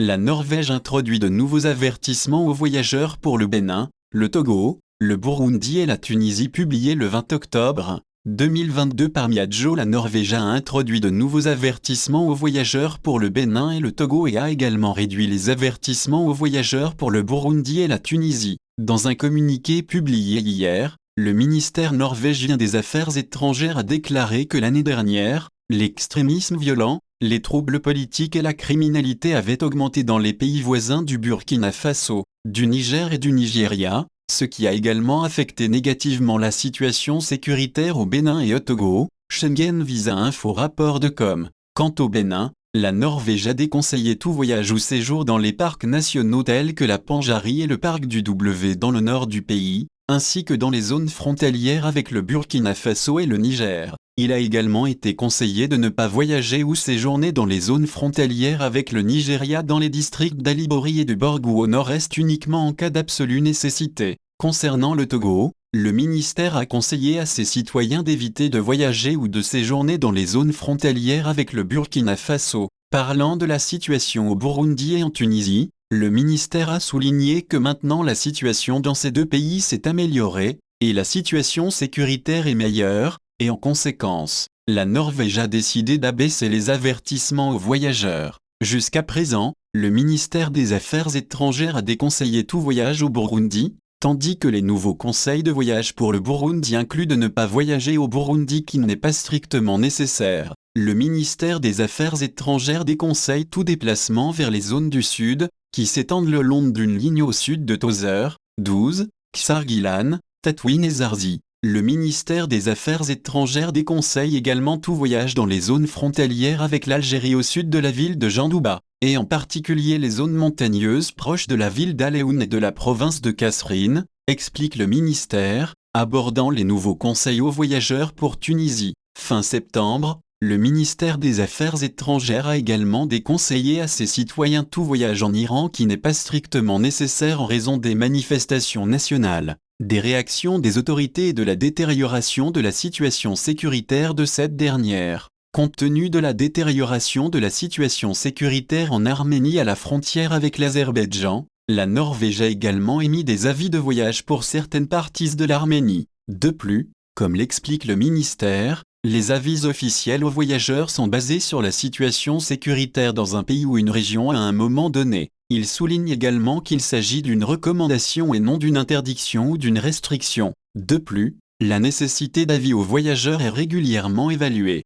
la Norvège introduit de nouveaux avertissements aux voyageurs pour le Bénin, le Togo, le Burundi et la Tunisie publiés le 20 octobre 2022 par Miadjo. La Norvège a introduit de nouveaux avertissements aux voyageurs pour le Bénin et le Togo et a également réduit les avertissements aux voyageurs pour le Burundi et la Tunisie. Dans un communiqué publié hier, le ministère norvégien des Affaires étrangères a déclaré que l'année dernière, l'extrémisme violent, les troubles politiques et la criminalité avaient augmenté dans les pays voisins du Burkina Faso, du Niger et du Nigeria, ce qui a également affecté négativement la situation sécuritaire au Bénin et au Togo. Schengen Visa Info rapport de com. Quant au Bénin, la Norvège a déconseillé tout voyage ou séjour dans les parcs nationaux tels que la Panjari et le parc du W dans le nord du pays, ainsi que dans les zones frontalières avec le Burkina Faso et le Niger. Il a également été conseillé de ne pas voyager ou séjourner dans les zones frontalières avec le Nigeria dans les districts d'Alibori et de Borgu au nord-est uniquement en cas d'absolue nécessité. Concernant le Togo, le ministère a conseillé à ses citoyens d'éviter de voyager ou de séjourner dans les zones frontalières avec le Burkina Faso. Parlant de la situation au Burundi et en Tunisie, le ministère a souligné que maintenant la situation dans ces deux pays s'est améliorée, et la situation sécuritaire est meilleure, et en conséquence, la Norvège a décidé d'abaisser les avertissements aux voyageurs. Jusqu'à présent, le ministère des Affaires étrangères a déconseillé tout voyage au Burundi, tandis que les nouveaux conseils de voyage pour le Burundi incluent de ne pas voyager au Burundi qui n'est pas strictement nécessaire. Le ministère des Affaires étrangères déconseille tout déplacement vers les zones du sud, qui s'étendent le long d'une ligne au sud de Tozeur, 12, Ksargilan, Tatooine et Zarzee. Le ministère des Affaires étrangères déconseille également tout voyage dans les zones frontalières avec l'Algérie au sud de la ville de Jandouba, et en particulier les zones montagneuses proches de la ville d'Aléoune et de la province de Kasserine, explique le ministère, abordant les nouveaux conseils aux voyageurs pour Tunisie. Fin septembre, le ministère des Affaires étrangères a également déconseillé à ses citoyens tout voyage en Iran qui n'est pas strictement nécessaire en raison des manifestations nationales, des réactions des autorités et de la détérioration de la situation sécuritaire de cette dernière. Compte tenu de la détérioration de la situation sécuritaire en Arménie à la frontière avec l'Azerbaïdjan, la Norvège a également émis des avis de voyage pour certaines parties de l'Arménie. De plus, comme l'explique le ministère, les avis officiels aux voyageurs sont basés sur la situation sécuritaire dans un pays ou une région à un moment donné. Il souligne également qu'il s'agit d'une recommandation et non d'une interdiction ou d'une restriction. De plus, la nécessité d'avis aux voyageurs est régulièrement évaluée.